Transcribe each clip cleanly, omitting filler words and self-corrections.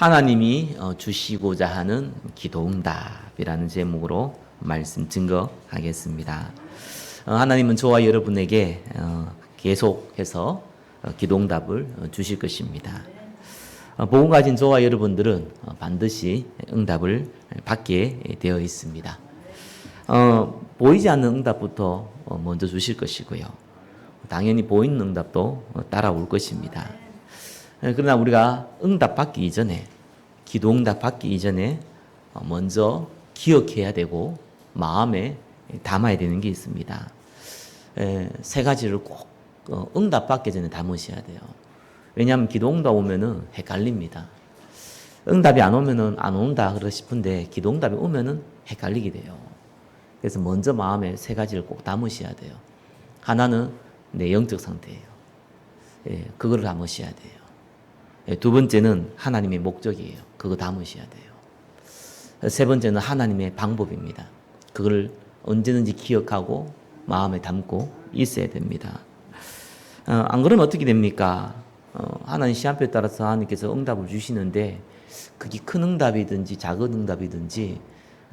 하나님이 주시고자 하는 기도응답이라는 제목으로 말씀 증거하겠습니다. 하나님은 저와 여러분에게 계속해서 기도응답을 주실 것입니다. 복음 가진 저와 여러분들은 반드시 응답을 받게 되어 있습니다. 보이지 않는 응답부터 먼저 주실 것이고요. 당연히 보이는 응답도 따라올 것입니다. 그러나 우리가 응답 받기 이전에, 기도 응답 받기 이전에 먼저 기억해야 되고 마음에 담아야 되는 게 있습니다. 세 가지를 꼭 응답 받기 전에 담으셔야 돼요. 왜냐하면 기도 응답 오면은 헷갈립니다. 응답이 안 오면은 안 온다 그러고 싶은데 기도 응답이 오면은 헷갈리게 돼요. 그래서 먼저 마음에 세 가지를 꼭 담으셔야 돼요. 하나는 내 영적 상태예요. 그거를 담으셔야 돼요. 두 번째는 하나님의 목적이에요. 그거 담으셔야 돼요. 세 번째는 하나님의 방법입니다. 그걸 언제든지 기억하고 마음에 담고 있어야 됩니다. 안 그러면 어떻게 됩니까? 하나님 시한표에 따라서 하나님께서 응답을 주시는데 그게 큰 응답이든지 작은 응답이든지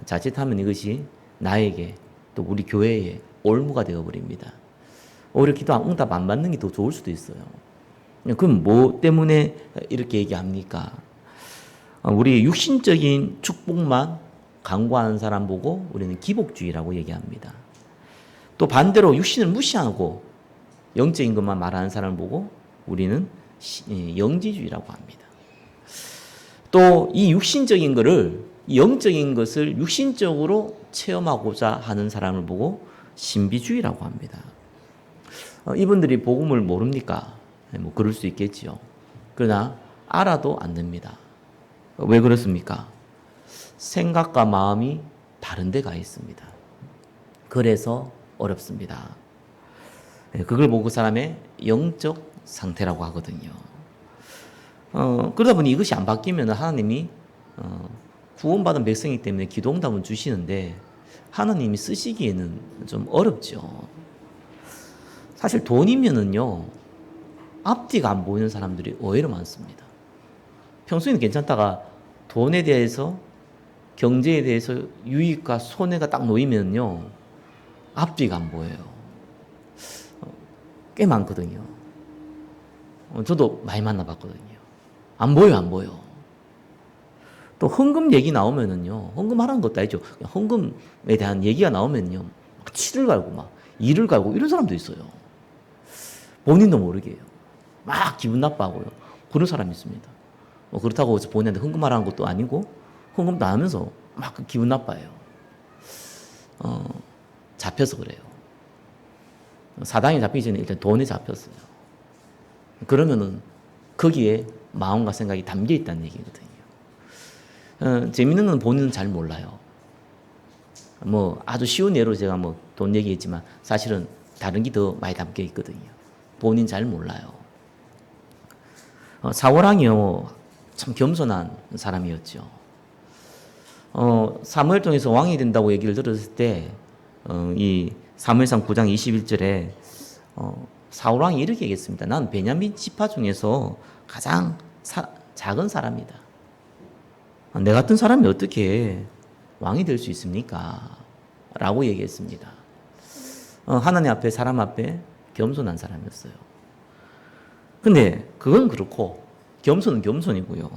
자칫하면 이것이 나에게 또 우리 교회에 올무가 되어버립니다. 오히려 응답 안 받는 게 더 좋을 수도 있어요. 그럼 뭐 때문에 이렇게 얘기합니까? 우리 육신적인 축복만 강구하는 사람 보고 우리는 기복주의라고 얘기합니다. 또 반대로 육신을 무시하고 영적인 것만 말하는 사람을 보고 우리는 영지주의라고 합니다. 또 이 육신적인 것을, 영적인 것을 육신적으로 체험하고자 하는 사람을 보고 신비주의라고 합니다. 이분들이 복음을 모릅니까? 뭐 그럴 수 있겠지요. 그러나 알아도 안 됩니다. 왜 그렇습니까? 생각과 마음이 다른 데가 있습니다. 그래서 어렵습니다. 그걸 보고 그 사람의 영적 상태라고 하거든요. 그러다 보니 이것이 안 바뀌면 하나님이 구원받은 백성이기 때문에 기도응답은 주시는데 하나님이 쓰시기에는 좀 어렵죠. 사실 돈이면은요, 앞뒤가 안 보이는 사람들이 의외로 많습니다. 평소에는 괜찮다가 돈에 대해서, 경제에 대해서 유익과 손해가 딱 놓이면요, 앞뒤가 안 보여요. 꽤 많거든요. 저도 많이 만나봤거든요. 안 보여. 또 헌금 얘기 나오면은요, 헌금 하라는 것도 아니죠. 헌금에 대한 얘기가 나오면요, 막 치를 갈고 막 이를 갈고 이런 사람도 있어요. 본인도 모르게 해요. 막 기분 나빠하고요. 그런 사람이 있습니다. 그렇다고 본인한테 헌금하라는 것도 아니고 헌금도 안 하면서 막 기분 나빠해요. 잡혀서 그래요. 사당에 잡히기 전에 일단 돈에 잡혔어요. 그러면은 거기에 마음과 생각이 담겨 있다는 얘기거든요. 재밌는 건 본인은 잘 몰라요. 아주 쉬운 예로 제가 돈 얘기했지만 사실은 다른 게 더 많이 담겨 있거든요. 본인 잘 몰라요. 사울왕이요, 참 겸손한 사람이었죠. 사무엘 통해서 왕이 된다고 얘기를 들었을 때, 이 사무엘상 9장 21절에 사울왕이 이렇게 얘기했습니다. 난 베냐민 지파 중에서 가장 작은 사람이다. 내 같은 사람이 어떻게 왕이 될 수 있습니까? 라고 얘기했습니다. 하나님 앞에, 사람 앞에 겸손한 사람이었어요. 근데 그건 그렇고 겸손은 겸손이고요.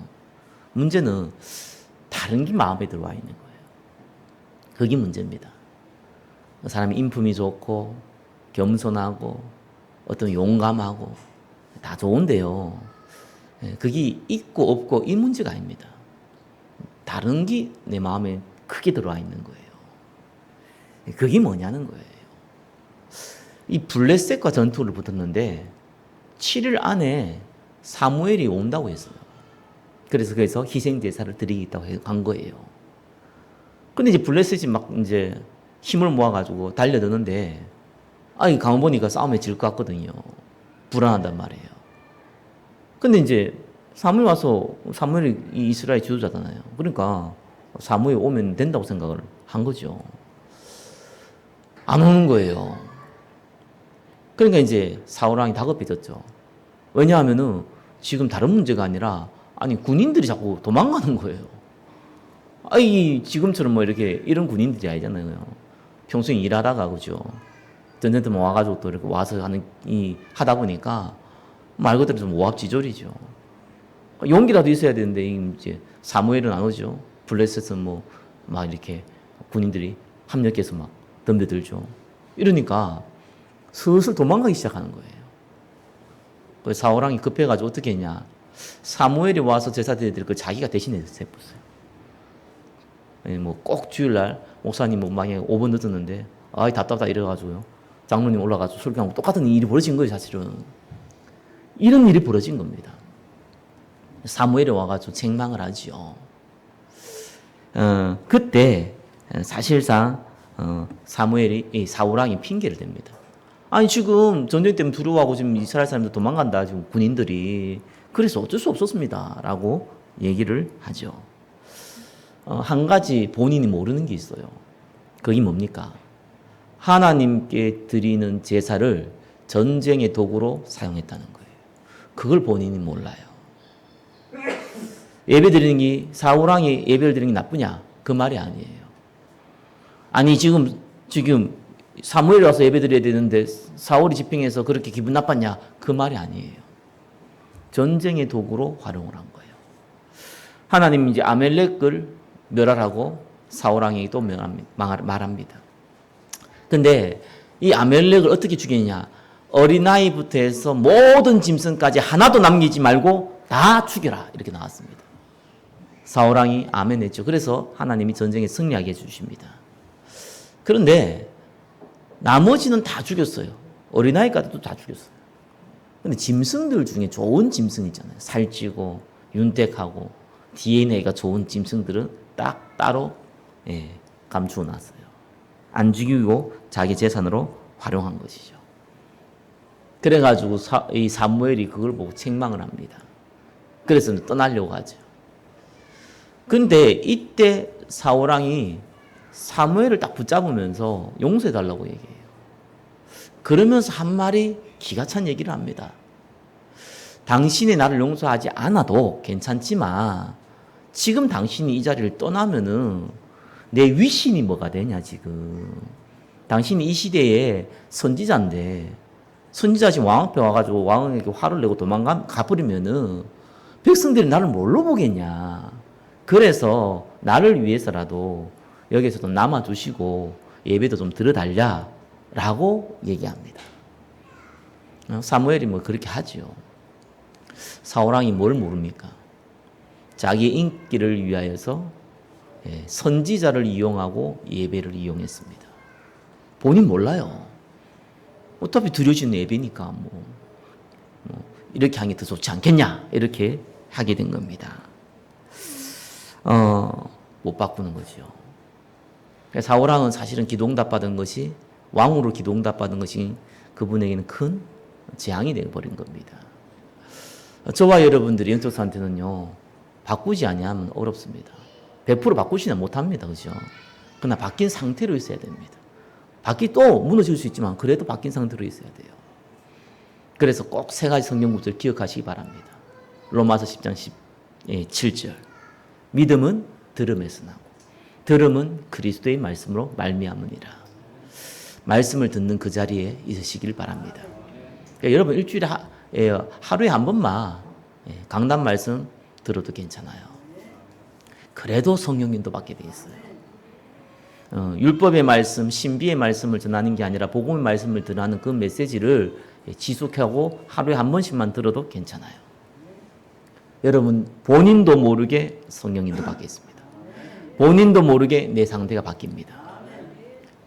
문제는 다른 게 마음에 들어와 있는 거예요. 그게 문제입니다. 사람이 인품이 좋고 겸손하고 어떤 용감하고 다 좋은데요. 그게 있고 없고 이 문제가 아닙니다. 다른 게 내 마음에 크게 들어와 있는 거예요. 그게 뭐냐는 거예요. 이 블레셋과 전투를 붙었는데 7일 안에 사무엘이 온다고 했어요. 그래서 희생 제사를 드리겠다고 한 거예요. 근데 이제 블레셋이 막 이제 힘을 모아가지고 달려드는데, 가만 보니까 싸움에 질 것 같거든요. 불안하단 말이에요. 근데 이제 사무엘이 이스라엘 지도자잖아요. 그러니까 사무엘 오면 된다고 생각을 한 거죠. 안 오는 거예요. 그러니까 이제 사울왕이 다급해졌죠. 왜냐하면은 지금 다른 문제가 아니라 아니 군인들이 자꾸 도망가는 거예요. 아이 지금처럼 뭐 이렇게 이런 군인들이 아니잖아요. 평소에 일하다가 그죠. 전쟁터 와가지고 또 이렇게 와서 하다 보니까 말 그대로 좀 오합지졸이죠. 용기라도 있어야 되는데 이제 사무엘은 안 오죠. 블레셋은 뭐 막 이렇게 군인들이 합력해서 막 덤벼들죠. 이러니까 슬슬 도망가기 시작하는 거예요. 그래서 사울왕이 급해가지고 어떻게 했냐. 사무엘이 와서 제사 드릴 걸 자기가 대신해서 해봤어요. 뭐 꼭 주일날 목사님 뭐 만약에 5분 늦었는데 아이 답답하다 이래가지고요. 장로님 올라가서 설교하고 똑같은 일이 벌어진 거예요, 사실은. 이런 일이 벌어진 겁니다. 사무엘이 와가지고 책망을 하지요. 그때 사실상 사무엘이 사울왕이 핑계를 댑니다. 아니 지금 전쟁 때문에 두려워하고 지금 이스라엘 사람들 도망간다 지금 군인들이 그래서 어쩔 수 없었습니다라고 얘기를 하죠. 한 가지 본인이 모르는 게 있어요. 그게 뭡니까? 하나님께 드리는 제사를 전쟁의 도구로 사용했다는 거예요. 그걸 본인이 몰라요. 예배 드리는 게 사울왕이 예배를 드리는 게 나쁘냐? 그 말이 아니에요. 아니 지금 사무엘이 와서 예배 드려야 되는데 사울이 집행해서 그렇게 기분 나빴냐? 그 말이 아니에요. 전쟁의 도구로 활용을 한 거예요. 하나님이 이제 아멜렉을 멸하라고 사울왕에게 또 말합니다. 근데 이 아멜렉을 어떻게 죽이느냐? 어린아이부터 해서 모든 짐승까지 하나도 남기지 말고 다 죽여라. 이렇게 나왔습니다. 사울왕이 아멘 했죠. 그래서 하나님이 전쟁에 승리하게 해주십니다. 그런데 나머지는 다 죽였어요. 어린아이까지도 다 죽였어요. 근데 짐승들 중에 좋은 짐승 있잖아요. 살찌고 윤택하고 DNA가 좋은 짐승들은 딱 따로 감추어 놨어요. 안 죽이고 자기 재산으로 활용한 것이죠. 그래가지고 이 사무엘이 그걸 보고 책망을 합니다. 그래서 떠나려고 하죠. 근데 이때 사울왕이 사무엘을 딱 붙잡으면서 용서해달라고 얘기해요. 그러면서 한 말이 기가 찬 얘기를 합니다. 당신이 나를 용서하지 않아도 괜찮지만 지금 당신이 이 자리를 떠나면은 내 위신이 뭐가 되냐 지금. 당신이 이 시대에 선지자인데 선지자 지금 왕 앞에 와가지고 왕에게 화를 내고 가버리면은 백성들이 나를 뭘로 보겠냐. 그래서 나를 위해서라도 여기서도 남아주시고 예배도 좀 들어달라라고 얘기합니다. 사무엘이 뭐 그렇게 하지요. 사울왕이 뭘 모릅니까? 자기 인기를 위하여서 선지자를 이용하고 예배를 이용했습니다. 본인 몰라요. 어차피 드려지는 예배니까 뭐 이렇게 하는 게 더 좋지 않겠냐 이렇게 하게 된 겁니다. 못 바꾸는 거죠. 사울왕은 사실은 기도응답 받은 것이 왕으로 기도응답 받은 것이 그분에게는 큰 재앙이 되어버린 겁니다. 저와 여러분들이 영적 상태는요 바꾸지 아니하면 어렵습니다. 100% 바꾸지는 못합니다. 그죠? 그러나 바뀐 상태로 있어야 됩니다. 또 무너질 수 있지만 그래도 바뀐 상태로 있어야 돼요. 그래서 꼭 3가지 성경 구절을 기억하시기 바랍니다. 로마서 10장 7절 믿음은 들음에서 나고 들음은 그리스도의 말씀으로 말미암으니라. 말씀을 듣는 그 자리에 있으시길 바랍니다. 그러니까 여러분 일주일에 하루에 한 번만 강단 말씀 들어도 괜찮아요. 그래도 성령님도 받게 돼 있어요. 율법의 말씀, 신비의 말씀을 전하는 게 아니라 복음의 말씀을 전하는 그 메시지를 지속하고 하루에 한 번씩만 들어도 괜찮아요. 여러분 본인도 모르게 성령님도 받겠습니다. 본인도 모르게 내 상태가 바뀝니다.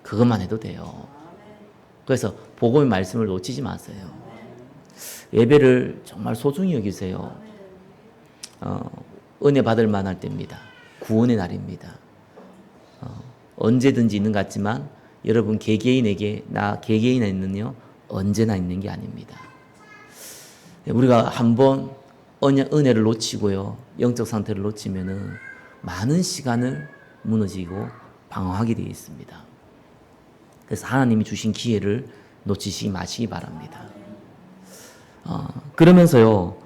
그것만 해도 돼요. 그래서 복음의 말씀을 놓치지 마세요. 예배를 정말 소중히 여기세요. 은혜 받을 만할 때입니다. 구원의 날입니다. 언제든지 있는 것 같지만 여러분 개개인에는요 언제나 있는 게 아닙니다. 우리가 한번 은혜를 놓치고요 영적 상태를 놓치면은 많은 시간을 무너지고 방황하게 되어 있습니다. 그래서 하나님이 주신 기회를 놓치지 마시기 바랍니다. 그러면서요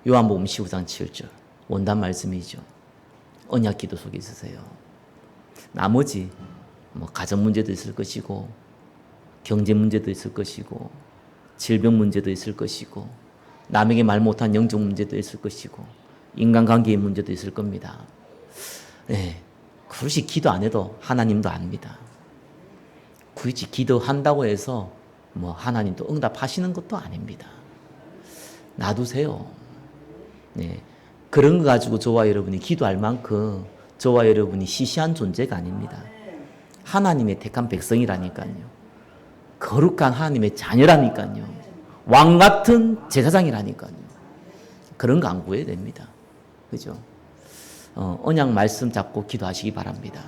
요한복음 15장 7절 원단 말씀이죠. 언약 기도 속에 있으세요. 나머지 뭐 가정 문제도 있을 것이고 경제 문제도 있을 것이고 질병 문제도 있을 것이고 남에게 말 못한 영적 문제도 있을 것이고 인간관계의 문제도 있을 겁니다. 네, 굳이 기도 안 해도 하나님도 압니다. 굳이 기도한다고 해서 뭐 하나님도 응답하시는 것도 아닙니다. 놔두세요. 네, 그런 거 가지고 저와 여러분이 기도할 만큼 저와 여러분이 시시한 존재가 아닙니다. 하나님의 택한 백성이라니까요. 거룩한 하나님의 자녀라니까요. 왕 같은 제사장이라니까요. 그런 거 안 구해야 됩니다. 그죠? 언약 말씀 잡고 기도하시기 바랍니다.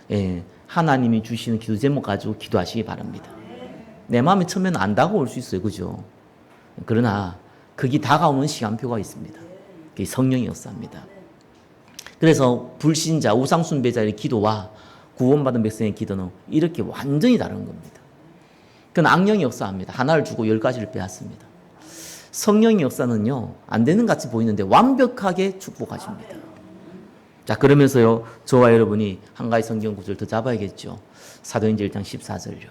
예, 하나님이 주시는 기도 제목 가지고 기도하시기 바랍니다. 내 마음에 처음에는 안 다가올 수 있어요. 그죠? 그러나 그게 다가오는 시간표가 있습니다. 그게 성령이 역사합니다. 그래서 불신자, 우상숭배자의 기도와 구원받은 백성의 기도는 이렇게 완전히 다른 겁니다. 그건 악령이 역사합니다. 하나를 주고 10가지를 빼앗습니다. 성령의 역사는요, 안 되는 같이 보이는데 완벽하게 축복하십니다. 자, 그러면서요, 저와 여러분이 한 가지 성경 구절 더 잡아야겠죠. 사도행전 1장 14절요.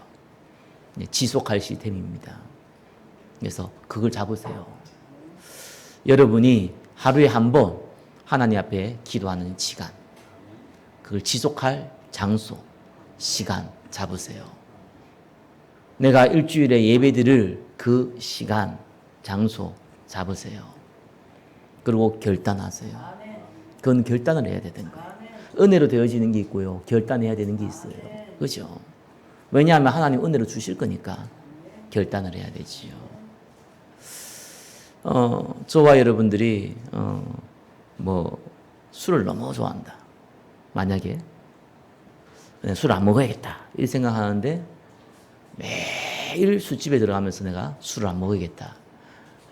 네, 지속할 시스템입니다. 그래서 그걸 잡으세요. 여러분이 하루에 한 번 하나님 앞에 기도하는 시간, 그걸 지속할 장소, 시간 잡으세요. 내가 일주일에 예배드릴 그 시간, 장소 잡으세요. 그리고 결단하세요. 그건 결단을 해야 되는 거예요. 은혜로 되어지는 게 있고요. 결단해야 되는 게 있어요. 그죠? 왜냐하면 하나님 은혜로 주실 거니까 결단을 해야 되지요. 저와 여러분들이 뭐 술을 너무 좋아한다. 만약에 술 안 먹어야겠다 이 생각하는데 매일 술집에 들어가면서 내가 술을 안 먹어야겠다.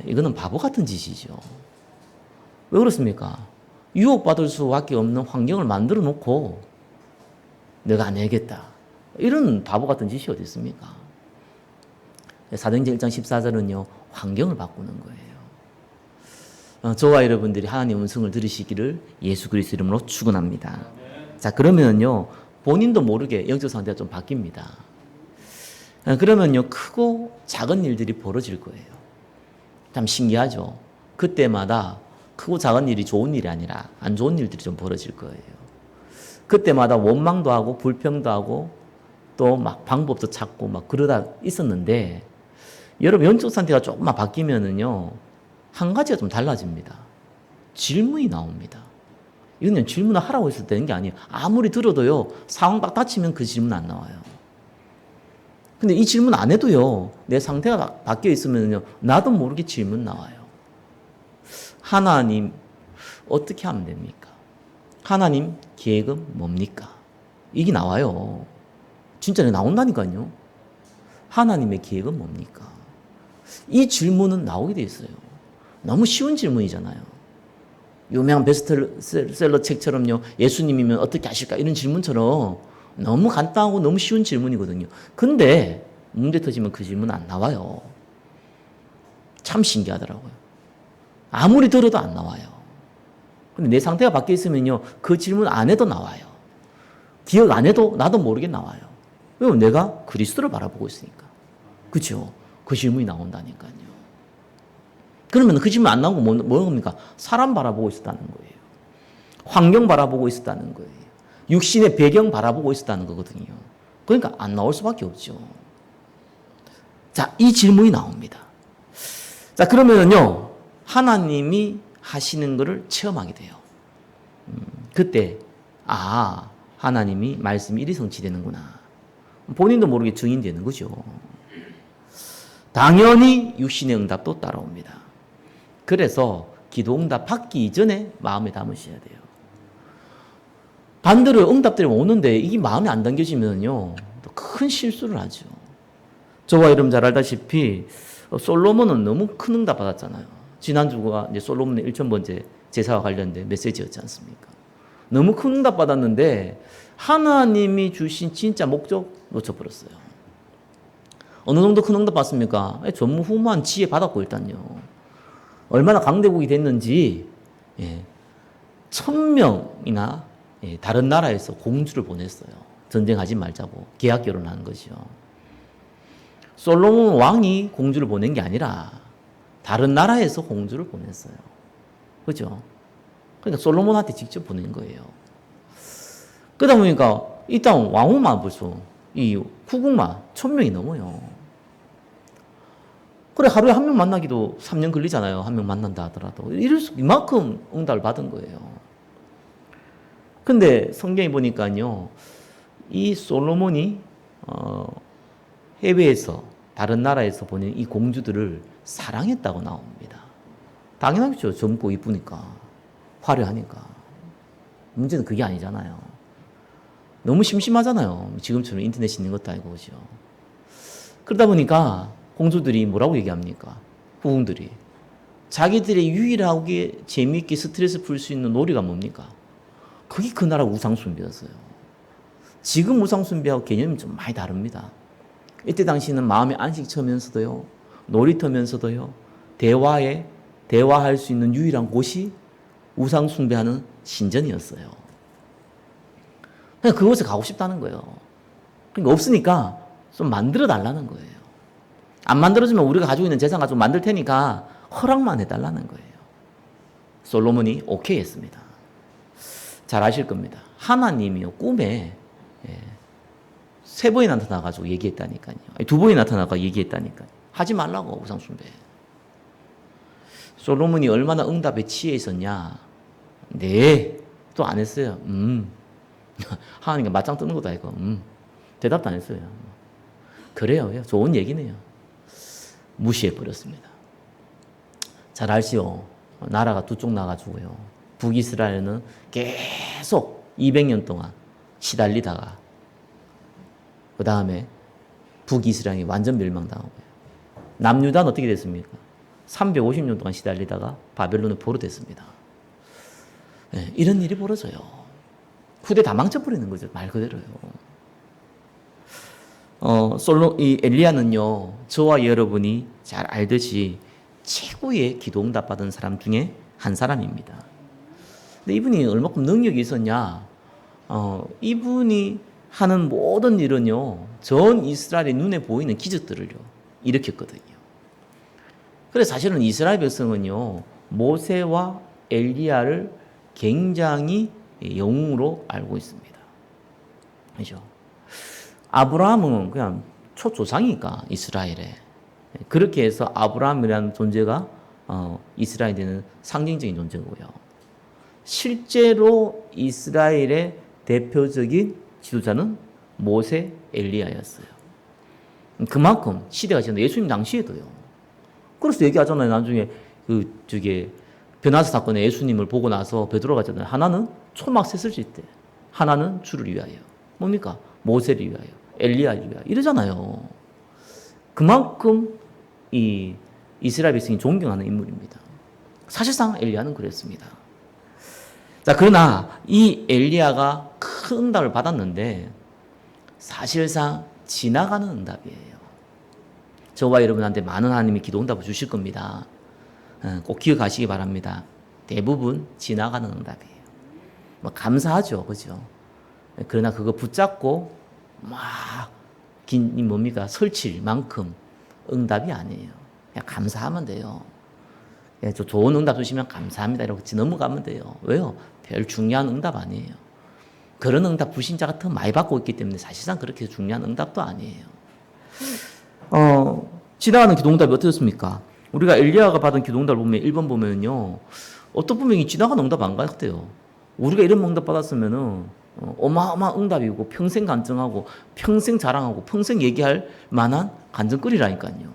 이거는 바보 같은 짓이죠. 왜 그렇습니까? 유혹받을 수밖에 없는 환경을 만들어 놓고 내가 안 해야겠다. 이런 바보 같은 짓이 어디 있습니까? 사도행전 1장 14절은요. 환경을 바꾸는 거예요. 저와 여러분들이 하나님의 음성을 들으시기를 예수 그리스도 이름으로 축원합니다. 자, 그러면요. 본인도 모르게 영적 상태가 좀 바뀝니다. 그러면요. 크고 작은 일들이 벌어질 거예요. 참 신기하죠. 그때마다 크고 작은 일이 좋은 일이 아니라 안 좋은 일들이 좀 벌어질 거예요. 그때마다 원망도 하고 불평도 하고 또 막 방법도 찾고 막 그러다 있었는데 여러분 영적 상태가 조금만 바뀌면은요. 한 가지가 좀 달라집니다. 질문이 나옵니다. 이건 질문을 하라고 했을 때는 게 아니에요. 아무리 들어도요. 상황 딱 닥치면 그 질문 안 나와요. 근데 이 질문 안 해도요. 내 상태가 바뀌어 있으면요. 나도 모르게 질문 나와요. 하나님 어떻게 하면 됩니까? 하나님 계획은 뭡니까? 이게 나와요. 진짜 나온다니까요. 하나님의 계획은 뭡니까? 이 질문은 나오게 돼 있어요. 너무 쉬운 질문이잖아요. 유명한 베스트셀러 책처럼요. 예수님이면 어떻게 하실까? 이런 질문처럼 너무 간단하고 너무 쉬운 질문이거든요. 근데 문제 터지면 그 질문 안 나와요. 참 신기하더라고요. 아무리 들어도 안 나와요. 근데 내 상태가 바뀌어 있으면요. 그 질문 안 해도 나와요. 기억 안 해도 나도 모르게 나와요. 왜냐면 내가 그리스도를 바라보고 있으니까. 그렇죠? 그 질문이 나온다니까요. 그러면 그 질문 안 나온 건 뭡니까? 사람 바라보고 있었다는 거예요. 환경 바라보고 있었다는 거예요. 육신의 배경 바라보고 있었다는 거거든요. 그러니까 안 나올 수밖에 없죠. 자, 이 질문이 나옵니다. 자, 그러면은요, 하나님이 하시는 것을 체험하게 돼요. 그때, 하나님이 말씀이 이리 성취되는구나. 본인도 모르게 증인되는 거죠. 당연히 육신의 응답도 따라옵니다. 그래서 기도 응답 받기 이전에 마음에 담으셔야 돼요. 반대로 응답들이 오는데 이게 마음에 안 담겨지면요, 또 큰 실수를 하죠. 저와 여러분 잘 알다시피 솔로몬은 너무 큰 응답 받았잖아요. 지난주가 이제 솔로몬의 1000번째 제사와 관련된 메시지였지 않습니까? 너무 큰 응답 받았는데 하나님이 주신 진짜 목적 놓쳐버렸어요. 어느 정도 큰 응답 받습니까? 전무후무한 지혜 받았고 일단요. 얼마나 강대국이 됐는지 예, 1000명이나 다른 나라에서 공주를 보냈어요. 전쟁하지 말자고 계약 결혼하는 거죠. 솔로몬 왕이 공주를 보낸 게 아니라 다른 나라에서 공주를 보냈어요. 그죠? 그러니까 솔로몬한테 직접 보낸 거예요. 그러다 보니까 일단 왕후만 벌써 이 후궁만 1000명이 넘어요. 그래 하루에 한 명 만나기도 3년 걸리잖아요. 한 명 만난다 하더라도 이만큼 응답을 받은 거예요. 근데 성경에 보니까요, 이 솔로몬이 해외에서 다른 나라에서 보낸 이 공주들을 사랑했다고 나옵니다. 당연하겠죠. 젊고 이쁘니까, 화려하니까. 문제는 그게 아니잖아요. 너무 심심하잖아요. 지금처럼 인터넷이 있는 것도 아니고, 그죠. 그러다 보니까 공주들이 뭐라고 얘기합니까? 후궁들이. 자기들의 유일하게 재미있게 스트레스 풀 수 있는 놀이가 뭡니까? 그게 그 나라 우상숭배였어요. 지금 우상숭배하고 개념이 좀 많이 다릅니다. 이때 당시는 마음의 안식처면서도요, 놀이터면서도요, 대화할 수 있는 유일한 곳이 우상숭배하는 신전이었어요. 그냥 그곳에 가고 싶다는 거예요. 그러니까 없으니까 좀 만들어 달라는 거예요. 안 만들어주면 우리가 가지고 있는 재산 가지고 만들 테니까 허락만 해달라는 거예요. 솔로몬이 오케이 했습니다. 잘 아실 겁니다. 하나님이요, 꿈에 3번이 나타나가지고 얘기했다니까요. 아니, 2번이 나타나가 얘기했다니까요. 하지 말라고, 우상숭배. 솔로몬이 얼마나 응답에 취해 있었냐? 네. 또 안 했어요. 하나님과 맞짱 뜨는 것도 아니고, 대답도 안 했어요. 그래요. 좋은 얘기네요. 무시해버렸습니다. 잘 알지요. 나라가 두 쪽 나가지고요. 북이스라엘은 계속 200년 동안 시달리다가 그 다음에 북이스라엘이 완전 멸망당하고요. 남유다는 어떻게 됐습니까? 350년 동안 시달리다가 바벨론에 포로됐습니다. 네, 이런 일이 벌어져요. 후대 다 망쳐버리는 거죠. 말 그대로요. 이 엘리야는요, 저와 여러분이 잘 알듯이 최고의 기도 응답 받은 사람 중에 한 사람입니다. 근데 이분이 얼마큼 능력이 있었냐? 이분이 하는 모든 일은요, 전 이스라엘의 눈에 보이는 기적들을요, 일으켰거든요. 그래서 사실은 이스라엘 백성은요, 모세와 엘리야를 굉장히 영웅으로 알고 있습니다. 그죠? 아브라함은 그냥 초조상이니까 이스라엘에. 그렇게 해서 아브라함이라는 존재가 이스라엘에는 상징적인 존재고요. 실제로 이스라엘의 대표적인 지도자는 모세, 엘리야였어요. 그만큼 시대가 지났는데 예수님 당시에도요. 그래서 얘기하잖아요. 나중에 변화사 사건에 예수님을 보고 나서 베드로가 하잖아요. 하나는 초막 셋을 질 때, 하나는 주를 위하여. 뭡니까? 모세를 위하여, 엘리야를 위하여. 이러잖아요. 그만큼 이 이스라엘 백성이 존경하는 인물입니다. 사실상 엘리야는 그랬습니다. 자, 그러나 이 엘리야가 큰 응답을 받았는데 사실상 지나가는 응답이에요. 저와 여러분한테 많은 하나님이 기도 응답을 주실 겁니다. 꼭 기억하시기 바랍니다. 대부분 지나가는 응답이에요. 뭐 감사하죠, 그죠? 그러나 그거 붙잡고 뭡니까? 설칠 만큼 응답이 아니에요. 그냥 감사하면 돼요. 좋은 응답 주시면 감사합니다. 이렇게 넘어가면 돼요. 왜요? 별 중요한 응답 아니에요. 그런 응답 불신자가 더 많이 받고 있기 때문에 사실상 그렇게 중요한 응답도 아니에요. 지나가는 기도응답이 어떻습니까? 우리가 엘리야가 받은 기도응답을 보면 1번 보면요, 어떤 분명히 지나가는 응답 안 같아요. 우리가 이런 응답 받았으면은 어마어마한 응답이고 평생 간증하고 평생 자랑하고 평생 얘기할 만한 간증거리라니까요.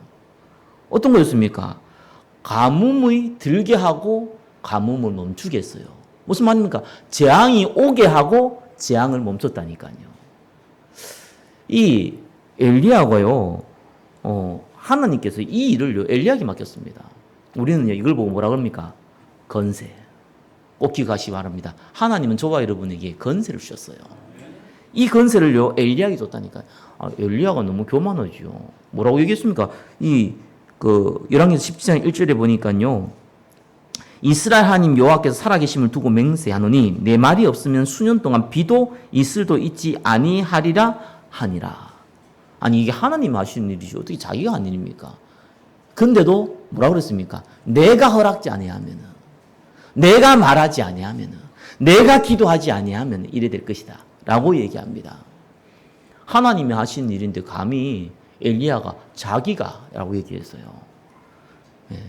어떤 거였습니까? 가뭄이 들게 하고 가뭄을 멈추게 했어요. 무슨 말입니까? 재앙이 오게 하고 재앙을 멈췄다니까요. 이 엘리야가요, 하나님께서 이 일을 엘리야에게 맡겼습니다. 우리는 이걸 보고 뭐라 그럽니까? 건세. 꼭 기억하시기 바랍니다. 하나님은 저와 여러분에게 건세를 주셨어요. 이 건세를요, 엘리야에게 줬다니까요. 엘리야가 너무 교만하죠. 뭐라고 얘기했습니까? 열왕기서 17장 1절에 보니까요, 이스라엘 하나님 여호와께서 살아계심을 두고 맹세하노니 내 말이 없으면 수년 동안 비도 이슬도 있지 아니하리라 하니라. 아니 이게 하나님 하시는 일이죠. 어떻게 자기가 한 일입니까? 근데도 뭐라 그랬습니까? 내가 허락지 아니하면은, 내가 말하지 아니하면은, 내가 기도하지 아니하면 이래 될 것이다 라고 얘기합니다. 하나님이 하신 일인데 감히 엘리야가 자기가 라고 얘기했어요. 네.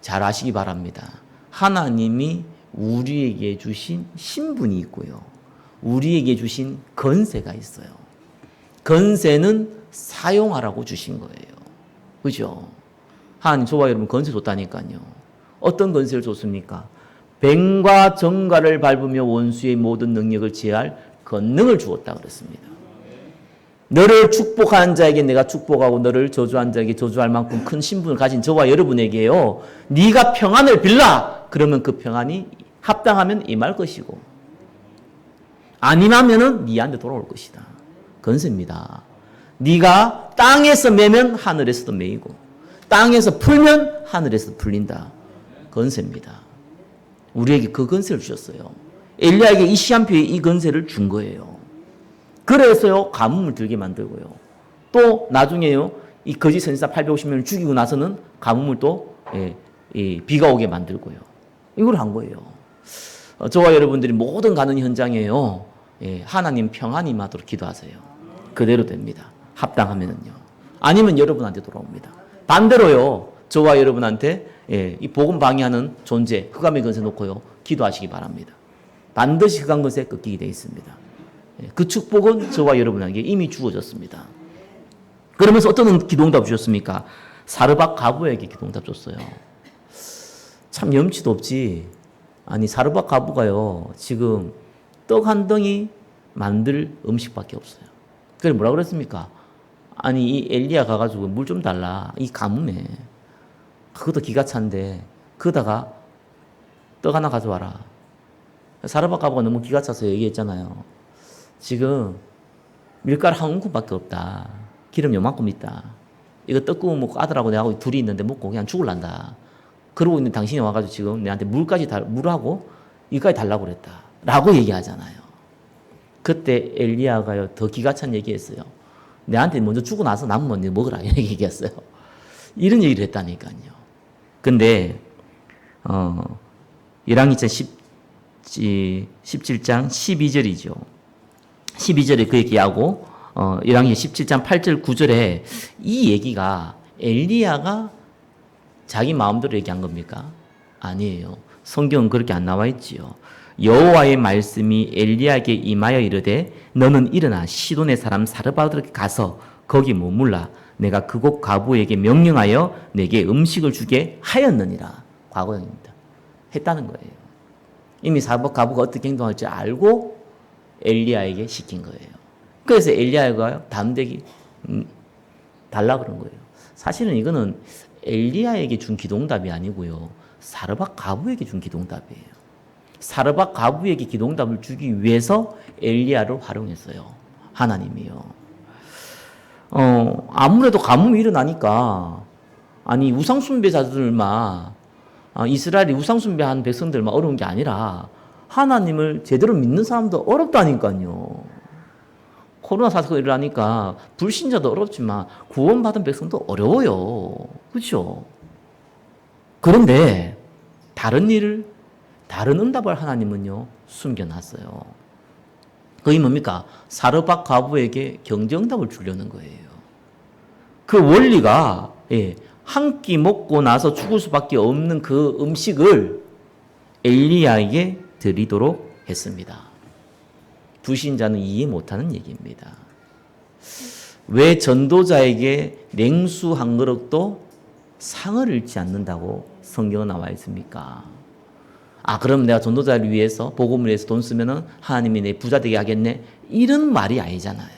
잘 아시기 바랍니다. 하나님이 우리에게 주신 신분이 있고요. 우리에게 주신 건세가 있어요. 건세는 사용하라고 주신 거예요. 그죠? 하나님 저와 여러분 건세 줬다니까요. 어떤 건세를 줬습니까? 뱀과 정갈을 밟으며 원수의 모든 능력을 제할 권능을 주었다 그랬습니다. 너를 축복한 자에게 내가 축복하고 너를 저주한 자에게 저주할 만큼 큰 신분을 가진 저와 여러분에게요. 네가 평안을 빌라. 그러면 그 평안이 합당하면 임할 것이고 아니면은 네한테 돌아올 것이다. 건세입니다. 네가 땅에서 매면 하늘에서도 매이고 땅에서 풀면 하늘에서 풀린다. 건세입니다. 우리에게 그 건세를 주셨어요. 엘리야에게 이 시한표에 이 건세를 준 거예요. 그래서요 가뭄을 들게 만들고요. 또 나중에요 이 거짓 선지자 850명을 죽이고 나서는 가뭄을 또 비가 오게 만들고요. 이걸 한 거예요. 저와 여러분들이 모든 가는 현장에요 하나님 평안이 임하도록 기도하세요. 그대로 됩니다. 합당하면은요. 아니면 여러분한테 돌아옵니다. 반대로요 저와 여러분한테 이 복음 방해하는 존재 흑암의 건세 놓고요 기도하시기 바랍니다. 반드시 흑암 건세 꺾이게 되어 있습니다. 그 축복은 저와 여러분에게 이미 주어졌습니다. 그러면서 어떤 기도응답 주셨습니까? 사르밧 가부에게 기도응답 줬어요. 참 염치도 없지. 아니 사르밧 가부가요 지금 떡 한 덩이 만들 음식밖에 없어요. 그래 뭐라 그랬습니까? 아니 이 엘리야 가가지고 물 좀 달라. 이 가뭄에 그것도 기가 찬데 그러다가 떡 하나 가져와라. 사르밧 가부가 너무 기가 차서 얘기했잖아요. 지금 밀가루 한 움큼밖에 없다. 기름 요만큼 있다. 이거 떡 구워 먹고 아들하고 내하고 둘이 있는데 먹고 그냥 죽을란다. 그러고 있는 당신이 와가지고 지금 내한테 물하고 이까지 달라고 그랬다. 라고 얘기하잖아요. 그때 엘리야가요 더 기가 찬 얘기했어요. 내한테 먼저 주고 나서 남으면 네 먹으라. 이렇게 얘기했어요. 이런 얘기를 했다니까요. 근데 1왕기상 17장 12절이죠. 12절에 그 얘기하고 1왕기 17장 8절 9절에 이 얘기가 엘리야가 자기 마음대로 얘기한 겁니까? 아니에요. 성경은 그렇게 안 나와 있지요. 여호와의 말씀이 엘리야에게 임하여 이르되 너는 일어나 시돈의 사람 사르밧으로 가서 거기 머물라. 내가 그곳 가부에게 명령하여 내게 음식을 주게 하였느니라. 과거형입니다. 했다는 거예요. 이미 사르밧 가부가 어떻게 행동할지 알고 엘리야에게 시킨 거예요. 그래서 엘리야가 담대기 달라 그런 거예요. 사실은 이거는 엘리야에게 준 기도응답이 아니고요. 사르밧 가부에게 준 기도응답이에요. 사르밧 가부에게 기도응답을 주기 위해서 엘리야를 활용했어요. 하나님이요. 아무래도 가뭄이 일어나니까 아니 우상숭배자들만 이스라엘이 우상숭배한 백성들만 어려운 게 아니라 하나님을 제대로 믿는 사람도 어렵다니까요. 코로나 사태가 일어나니까 불신자도 어렵지만 구원받은 백성도 어려워요. 그렇죠? 그런데 다른 응답을 하나님은요 숨겨놨어요. 그게 뭡니까? 사르밧 가부에게 경제응답을 주려는 거예요. 그 원리가 한 끼 먹고 나서 죽을 수밖에 없는 그 음식을 엘리야에게 드리도록 했습니다. 불신자는 이해 못하는 얘기입니다. 왜 전도자에게 냉수 한 그릇도 상을 잃지 않는다고 성경에 나와 있습니까? 그럼 내가 전도자를 위해서 복음을 위해서 돈 쓰면은 하나님이 내 부자 되게 하겠네? 이런 말이 아니잖아요.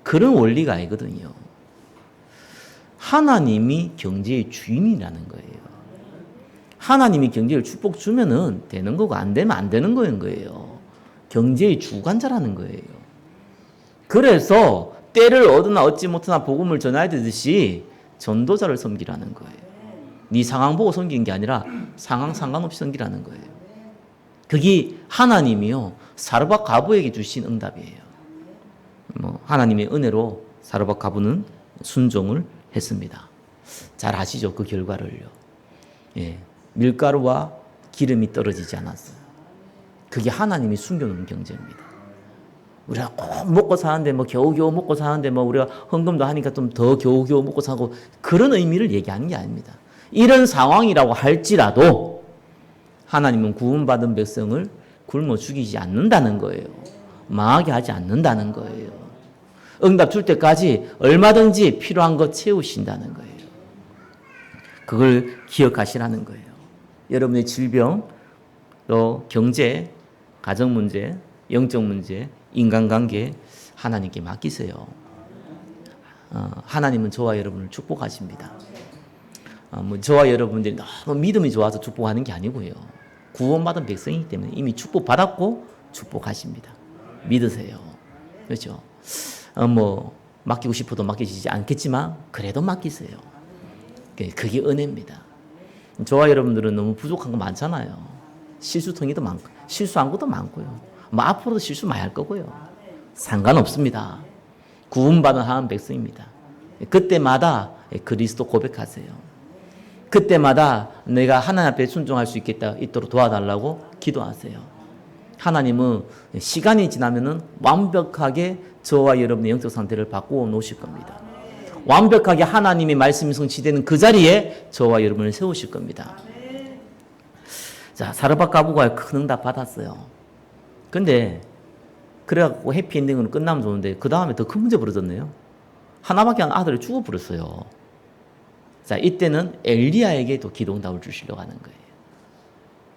그런 원리가 아니거든요. 하나님이 경제의 주인이라는 거예요. 하나님이 경제를 축복 주면은 되는 거고 안 되면 안 되는 거예요. 경제의 주관자라는 거예요. 그래서 때를 얻으나 얻지 못하나 복음을 전해야 되듯이 전도자를 섬기라는 거예요. 네 상황 보고 섬긴 게 아니라 상황 상관없이 섬기라는 거예요. 그게 하나님이요 사르밧 과부에게 주신 응답이에요. 하나님의 은혜로 사르밧 과부는 순종을 했습니다. 잘 아시죠? 그 결과를요. 예, 밀가루와 기름이 떨어지지 않았어요. 그게 하나님이 숨겨놓은 경제입니다. 우리가 꼭 먹고 사는데 겨우겨우 먹고 사는데 우리가 헌금도 하니까 좀 더 겨우겨우 먹고 사고 그런 의미를 얘기하는 게 아닙니다. 이런 상황이라고 할지라도 하나님은 구원받은 백성을 굶어 죽이지 않는다는 거예요. 망하게 하지 않는다는 거예요. 응답 줄 때까지 얼마든지 필요한 것 채우신다는 거예요. 그걸 기억하시라는 거예요. 여러분의 질병, 또 경제, 가정 문제, 영적 문제, 인간관계 하나님께 맡기세요. 하나님은 저와 여러분을 축복하십니다. 저와 여러분들이 너무 믿음이 좋아서 축복하는 게 아니고요. 구원받은 백성이기 때문에 이미 축복받았고 축복하십니다. 믿으세요. 그렇죠? 맡기고 싶어도 맡기시지 않겠지만 그래도 맡기세요. 그게 은혜입니다. 저와 여러분들은 너무 부족한 거 많잖아요. 실수통이도 많고 실수한 것도 많고요. 앞으로도 실수 많이 할 거고요. 상관없습니다. 구원받은 한 백성입니다. 그때마다 그리스도 고백하세요. 그때마다 내가 하나님 앞에 순종할 수 있도록 도와달라고 기도하세요. 하나님은 시간이 지나면은 완벽하게 저와 여러분의 영적 상태를 바꾸어 놓으실 겁니다. 완벽하게 하나님의 말씀이 성취되는 그 자리에 저와 여러분을 세우실 겁니다. 자, 사르밧 과부가 큰 응답 받았어요. 근데 그래갖고 해피엔딩으로 끝나면 좋은데 그 다음에 더 큰 문제 벌어졌네요. 하나밖에 안 아들이 죽어버렸어요. 자, 이때는 엘리야에게 또 기도응답을 주시려고 하는 거예요.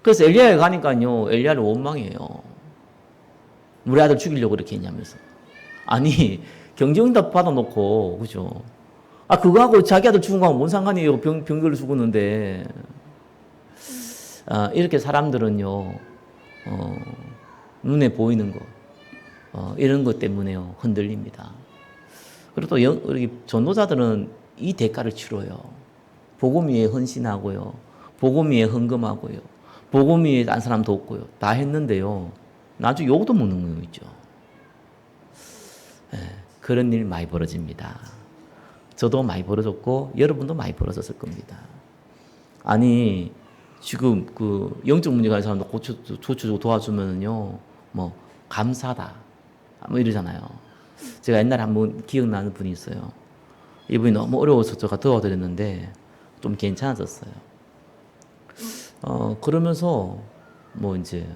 그래서 엘리야에 가니까요, 엘리야를 원망해요. 우리 아들 죽이려고 그렇게 했냐면서. 아니, 경제응답 받아놓고, 그죠? 그거하고 자기 아들 죽은 거하고 뭔 상관이에요? 병들어 죽었는데. 이렇게 사람들은요, 눈에 보이는 거, 이런 것 때문에요, 흔들립니다. 그리고 또 우리 전도자들은 이 대가를 치러요. 복음 위에 헌신하고요. 복음 위에 헌금하고요. 복음 위에 딴 사람 돕고요. 다 했는데요. 나중에 욕도 먹는 거 있죠. 그런 일 많이 벌어집니다. 저도 많이 벌어졌고 여러분도 많이 벌어졌을 겁니다. 아니 지금 그 영적 문제가 있는 사람도 고쳐주고 도와주면요, 감사다, 이러잖아요. 제가 옛날에 한번 기억나는 분이 있어요. 이분이 너무 어려워서 제가 도와드렸는데 좀 괜찮아졌어요. 그러면서 이제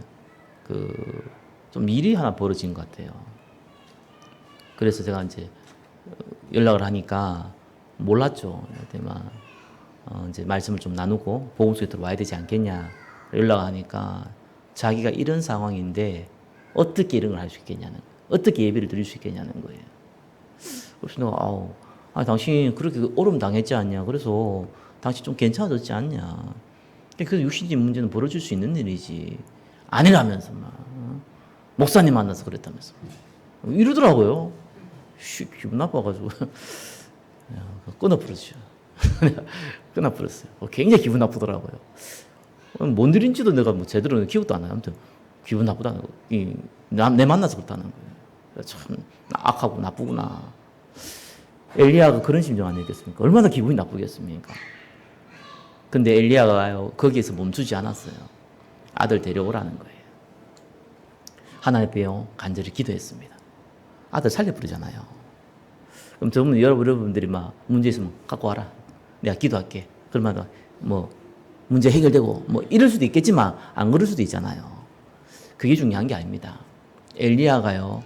좀 일이 하나 벌어진 것 같아요. 그래서 제가 이제 연락을 하니까 몰랐죠. 이제 말씀을 좀 나누고 보험소에 들어와야 되지 않겠냐 연락하니까 자기가 이런 상황인데 어떻게 이런 걸 할 수 있겠냐는, 어떻게 예배를 드릴 수 있겠냐는 거예요. 그래서 내가 당신 그렇게 어려움 당했지 않냐, 그래서 당신 좀 괜찮아졌지 않냐, 그래서 육신적인 문제는 벌어질 수 있는 일이지 아니라면서 목사님 만나서 그랬다면서 이러더라고요. 기분 나빠가지고 끊어버렸죠. 끊어버렸어요. 굉장히 기분 나쁘더라고요. 뭔 일인지도 내가 제대로 기억도 안 나요. 아무튼 기분 나쁘다는 거, 내 만나서 그렇다는 거예요. 참 악하고 나쁘구나. 엘리야가 그런 심정 아니겠습니까? 얼마나 기분이 나쁘겠습니까? 근데 엘리야가 거기에서 멈추지 않았어요. 아들 데려오라는 거예요. 하나님 앞에요 간절히 기도했습니다. 아들 살려버리잖아요. 그럼 저분 여러분들이 문제 있으면 갖고 와라, 내가 기도할게. 그러면 문제 해결되고 이럴 수도 있겠지만 안 그럴 수도 있잖아요. 그게 중요한 게 아닙니다. 엘리야가요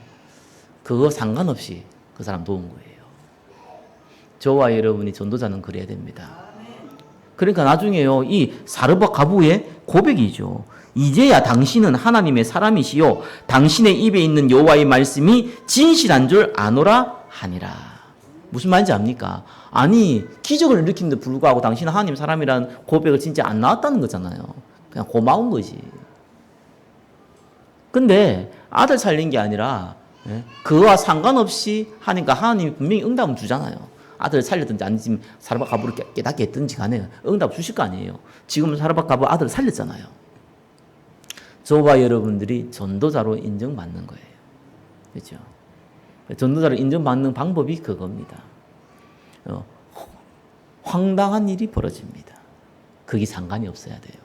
그거 상관없이 그 사람 도운 거예요. 저와 여러분이 전도자는 그래야 됩니다. 그러니까 나중에요 이 사르밧 과부의 고백이죠. 이제야 당신은 하나님의 사람이시요 당신의 입에 있는 여호와의 말씀이 진실한 줄 아노라 하니라. 무슨 말인지 압니까? 아니 기적을 일으키는데 불구하고 당신은 하나님 사람이라는 고백을 진짜 안 나왔다는 거잖아요. 그냥 고마운 거지. 근데 아들 살린 게 아니라 그와 상관없이 하니까 하나님이 분명히 응답은 주잖아요. 아들 살렸든지 아니면 사르밧 가부를 깨닫게 했든지 간에 응답 주실 거 아니에요. 지금 사르밧 가부 아들 살렸잖아요. 저와 여러분들이 전도자로 인정받는 거예요. 그렇죠? 전도자로 인정받는 방법이 그겁니다. 황당한 일이 벌어집니다. 그게 상관이 없어야 돼요.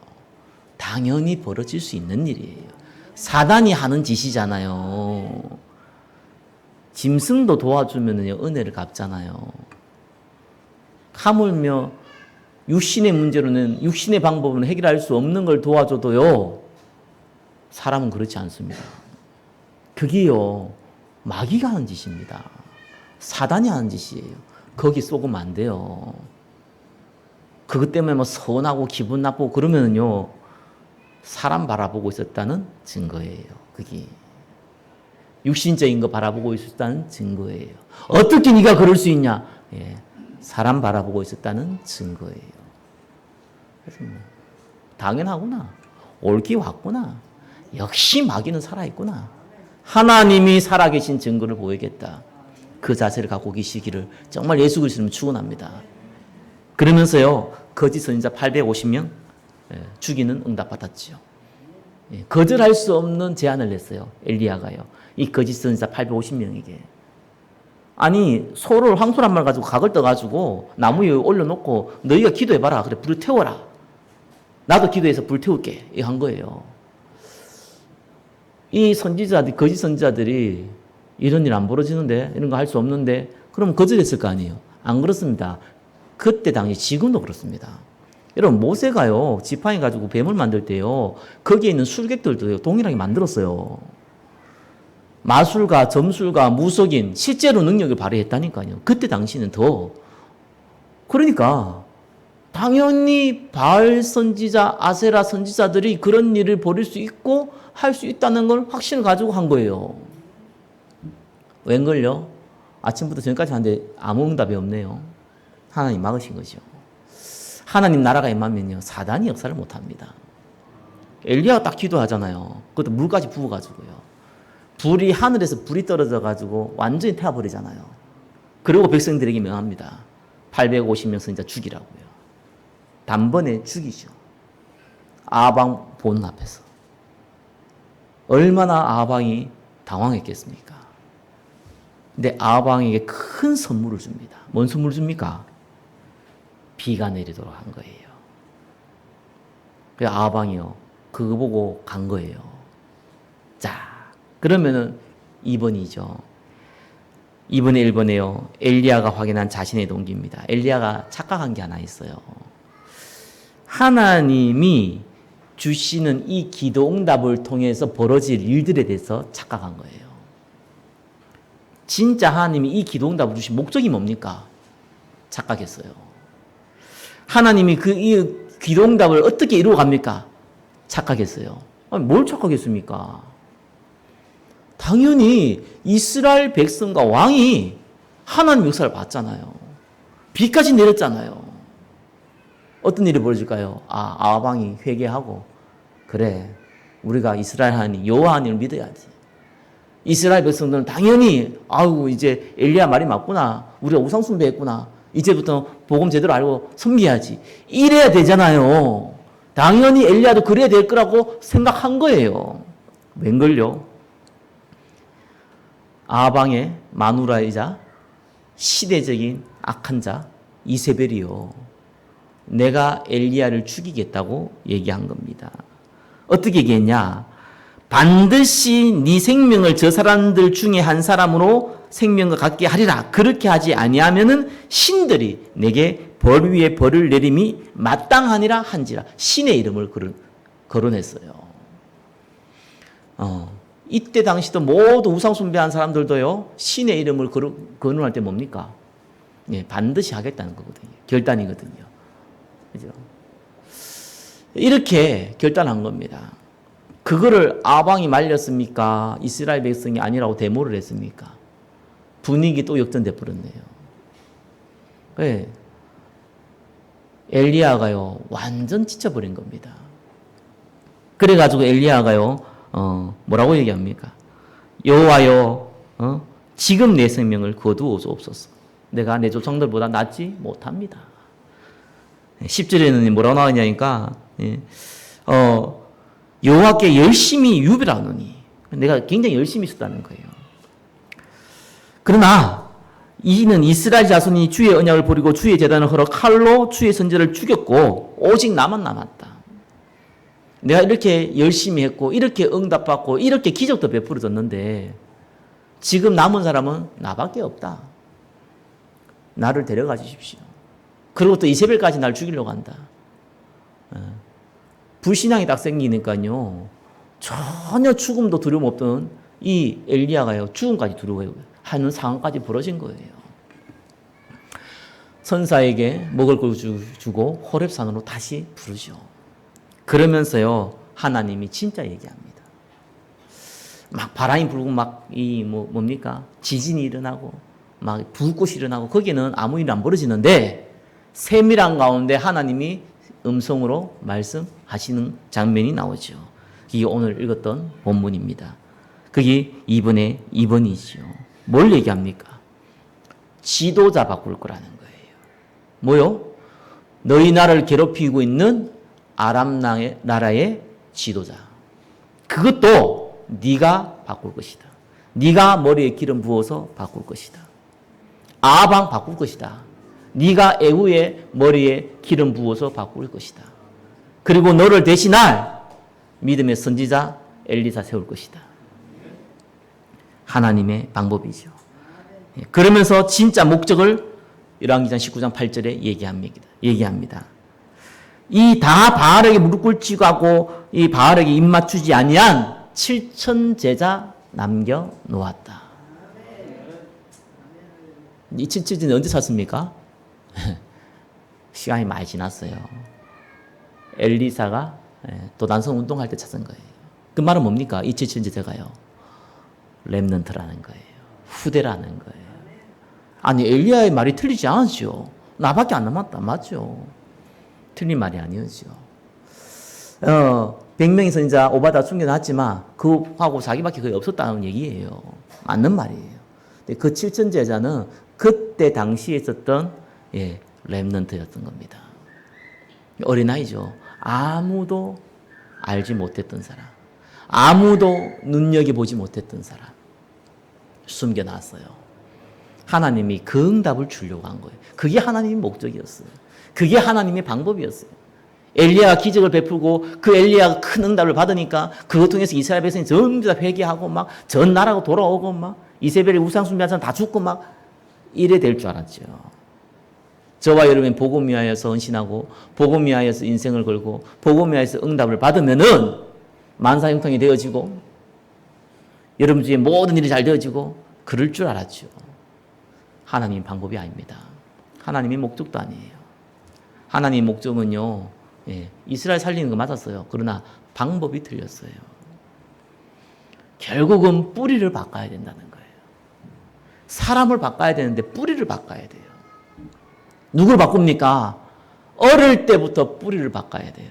당연히 벌어질 수 있는 일이에요. 사단이 하는 짓이잖아요. 짐승도 도와주면요 은혜를 갚잖아요. 하물며 육신의 문제로는 육신의 방법은 해결할 수 없는 걸 도와줘도요 사람은 그렇지 않습니다. 그게요 마귀가 하는 짓입니다. 사단이 하는 짓이에요. 거기 쏘으면 안 돼요. 그것 때문에 뭐 서운하고 기분 나쁘고 그러면은요 사람 바라보고 있었다는 증거예요. 그게 육신적인 거 바라보고 있었다는 증거예요. 어떻게 네가 그럴 수 있냐? 예, 사람 바라보고 있었다는 증거예요. 그래서 뭐, 당연하구나. 옳기 왔구나. 역시 마귀는 살아있구나. 하나님이 살아계신 증거를 보이겠다. 그 자세를 갖고 계시기를 정말 예수 그리스도는 축원합니다. 그러면서요 거짓 선지자 850명 죽이는 응답 받았지요. 거절할 수 없는 제안을 냈어요. 엘리야가요. 이 거짓 선지자 850명에게. 아니 소를 황소란 말 가지고 각을 떠가지고 나무 위에 올려놓고 너희가 기도해봐라. 그래 불을 태워라. 나도 기도해서 불 태울게. 이거 한 거예요. 이 선지자들 거짓 선지자들이 이런 일 안 벌어지는데 이런 거 할 수 없는데 그럼 거절했을 거 아니에요. 안 그렇습니다. 그때 당시 지금도 그렇습니다. 여러분 모세가요 지팡이 가지고 뱀을 만들 때요 거기에 있는 술객들도요 동일하게 만들었어요. 마술가, 점술가, 무속인 실제로 능력을 발휘했다니까요. 그때 당시는 더. 그러니까 당연히 바알 선지자, 아세라 선지자들이 그런 일을 벌일 수 있고 할 수 있다는 걸 확신을 가지고 한 거예요. 웬걸요? 아침부터 저녁까지 하는데 아무 응답이 없네요. 하나님 막으신 거죠. 하나님 나라가 임하면요 사단이 역사를 못합니다. 엘리야가 딱 기도하잖아요. 그것도 물까지 부어가지고요. 불이 하늘에서 불이 떨어져가지고 완전히 태워버리잖아요. 그리고 백성들에게 명합니다. 850명 선지자 죽이라고요. 단번에 죽이죠. 아방 보는 앞에서. 얼마나 아방이 당황했겠습니까? 근데 아방에게 큰 선물을 줍니다. 뭔 선물을 줍니까? 비가 내리도록 한 거예요. 그래서 아방이요. 그거 보고 간 거예요. 자, 그러면은 2번이죠. 2번에 1번에요. 엘리야가 확인한 자신의 동기입니다. 엘리야가 착각한 게 하나 있어요. 하나님이 주시는 이 기도 응답을 통해서 벌어질 일들에 대해서 착각한 거예요. 진짜 하나님이 이 기도 응답을 주신 목적이 뭡니까? 착각했어요. 하나님이 이 기도 응답을 어떻게 이루어 갑니까? 착각했어요. 아니, 뭘 착각했습니까? 당연히 이스라엘 백성과 왕이 하나님 역사를 봤잖아요. 비까지 내렸잖아요. 어떤 일이 벌어질까요? 아방이 회개하고 그래 우리가 이스라엘 하나님 여호와 하나님을 믿어야지. 이스라엘 백성들은 당연히 이제 엘리야 말이 맞구나. 우리가 우상 숭배했구나. 이제부터 복음 제대로 알고 섬겨야지. 이래야 되잖아요. 당연히 엘리야도 그래야 될 거라고 생각한 거예요. 웬걸요? 아방의 마누라이자 시대적인 악한 자 이세벨이요. 내가 엘리야를 죽이겠다고 얘기한 겁니다. 어떻게 얘기했냐? 반드시 네 생명을 저 사람들 중에 한 사람으로 생명과 같게 하리라. 그렇게 하지 아니하면은 신들이 내게 벌 위에 벌을 내림이 마땅하니라 한지라. 신의 이름을 거론했어요. 이때 당시도 모두 우상 숭배한 사람들도요 신의 이름을 거론할 때 뭡니까? 예, 반드시 하겠다는 거거든요. 결단이거든요. 그죠? 이렇게 결단한 겁니다. 그거를 아방이 말렸습니까? 이스라엘 백성이 아니라고 데모를 했습니까? 분위기 또 역전돼 버렸네요. 네. 엘리야가요 완전 지쳐버린 겁니다. 그래가지고 엘리야가요 뭐라고 얘기합니까? 여호와여 지금 내 생명을 거두어주옵소서. 내가 내 조상들보다 낫지 못합니다. 10절에는 뭐라고 나오냐니까 여호와께 열심히 유별하노니 내가 굉장히 열심히 있었다는 거예요. 그러나 이는 이스라엘 자손이 주의 언약을 버리고 주의 제단을 헐어 칼로 주의 선지자를 죽였고 오직 나만 남았다. 내가 이렇게 열심히 했고 이렇게 응답받고 이렇게 기적도 베풀어졌는데 지금 남은 사람은 나밖에 없다. 나를 데려가 주십시오. 그리고 또 이세벨까지 날 죽이려고 한다. 불신앙이 딱 생기니까요. 전혀 죽음도 두려움 없던 이 엘리야가요. 죽음까지 두려워하는 상황까지 벌어진 거예요. 선사에게 먹을 걸 주고 호렙산으로 다시 부르죠. 그러면서요. 하나님이 진짜 얘기합니다. 막 바람이 불고 막 뭡니까? 지진이 일어나고 막 불꽃이 일어나고 거기는 아무 일 안 벌어지는데 세밀한 가운데 하나님이 음성으로 말씀하시는 장면이 나오죠. 이게 오늘 읽었던 본문입니다. 그게 2번의 2번이죠. 뭘 얘기합니까? 지도자 바꿀 거라는 거예요. 뭐요? 너희 나라를 괴롭히고 있는 아람 나라의 지도자. 그것도 네가 바꿀 것이다. 네가 머리에 기름 부어서 바꿀 것이다. 아방 바꿀 것이다. 네가 에후의 머리에 기름 부어서 바꿀 것이다. 그리고 너를 대신할 믿음의 선지자 엘리사 세울 것이다. 하나님의 방법이죠. 그러면서 진짜 목적을 열왕기상 19장 8절에 얘기합니다. 이 다 바알에게 무릎 꿇지고 하고 이 바알에게 입 맞추지 아니한 7천 제자 남겨 놓았다. 이 7천 제자 언제 찾습니까? 시간이 많이 지났어요. 엘리사가 도단성 운동할 때 찾은 거예요. 그 말은 뭡니까? 이 7천 제자가요. 렘넌트라는 거예요. 후대라는 거예요. 아니 엘리야의 말이 틀리지 않았죠. 나밖에 안 남았다. 맞죠? 틀린 말이 아니었죠. 100명의 선지자 오바다 숨겨놨지만 그하고 자기밖에 거의 없었다는 얘기예요. 맞는 말이에요. 근데 그 7천 제자는 그때 당시에 있었던 렘넌트였던 겁니다. 어린아이죠. 아무도 알지 못했던 사람. 아무도 눈여겨보지 못했던 사람. 숨겨놨어요. 하나님이 그 응답을 주려고 한 거예요. 그게 하나님의 목적이었어요. 그게 하나님의 방법이었어요. 엘리야가 기적을 베풀고 그 엘리야가 큰 응답을 받으니까 그것 통해서 이스라엘 백성이 전부 다 회개하고 막 전 나라가 돌아오고 막 이세벨의 우상 숭배한 사람 다 죽고 막 이래 될 줄 알았죠. 저와 여러분이 복음 위하여서 헌신하고 복음 위하여서 인생을 걸고 복음 위하여서 응답을 받으면은 만사형통이 되어지고 여러분 중에 모든 일이 잘 되어지고 그럴 줄 알았죠. 하나님의 방법이 아닙니다. 하나님의 목적도 아니에요. 하나님의 목적은요. 이스라엘 살리는 거 맞았어요. 그러나 방법이 틀렸어요. 결국은 뿌리를 바꿔야 된다는 거예요. 사람을 바꿔야 되는데 뿌리를 바꿔야 돼요. 누굴 바꿉니까? 어릴 때부터 뿌리를 바꿔야 돼요.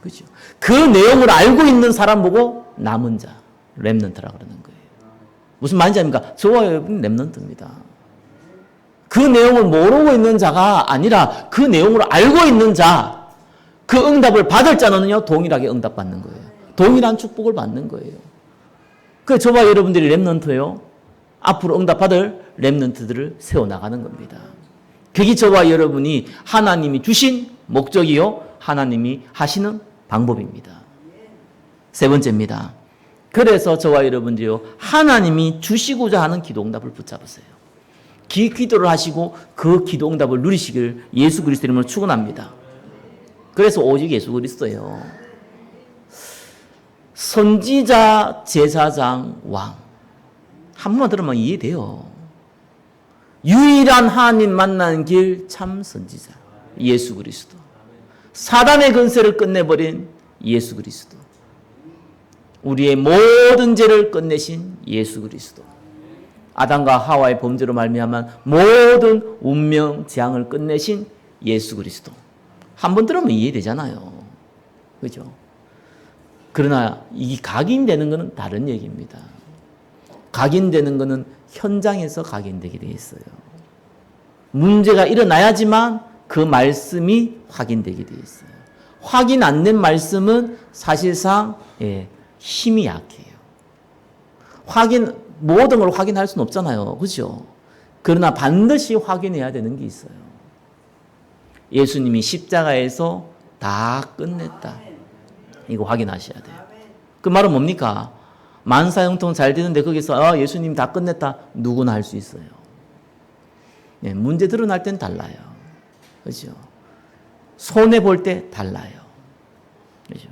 그렇죠? 그 내용을 알고 있는 사람 보고 남은 자, 렘넌트라 그러는 거예요. 무슨 말인지 아닙니까? 저와 여러분이 렘넌트입니다. 그 내용을 모르고 있는 자가 아니라 그 내용을 알고 있는 자, 그 응답을 받을 자는요, 동일하게 응답받는 거예요. 동일한 축복을 받는 거예요. 그 저와 여러분들이 렘넌트예요. 앞으로 응답받을 렘넌트들을 세워나가는 겁니다. 그게 저와 여러분이 하나님이 주신 목적이요, 하나님이 하시는 방법입니다. 세 번째입니다. 그래서 저와 여러분들이요, 하나님이 주시고자 하는 기도응답을 붙잡으세요. 기도를 하시고 그 기도응답을 누리시길 예수 그리스도 이름으로 축원합니다. 그래서 오직 예수 그리스도예요. 선지자, 제사장, 왕. 한 번만 들으면 이해돼요. 유일한 하나님 만나는 길 참 선지자 예수 그리스도. 사단의 권세를 끝내버린 예수 그리스도. 우리의 모든 죄를 끝내신 예수 그리스도. 아담과 하와의 범죄로 말미암은 모든 운명 재앙을 끝내신 예수 그리스도. 한 번 들으면 이해되잖아요. 그죠? 그러나 이 각인되는 것은 다른 얘기입니다. 각인되는 것은 현장에서 각인되게 돼 있어요. 문제가 일어나야지만 그 말씀이 확인되게 되어 있어요. 확인 안 된 말씀은 사실상 힘이 약해요. 모든 걸 확인할 수는 없잖아요. 그렇죠? 그러나 반드시 확인해야 되는 게 있어요. 예수님이 십자가에서 다 끝냈다. 이거 확인하셔야 돼요. 그 말은 뭡니까? 만사형통 잘 되는데 거기서 예수님이 다 끝냈다. 누구나 할 수 있어요. 문제 드러날 땐 달라요. 그렇죠? 손해볼 때 달라요. 그렇죠?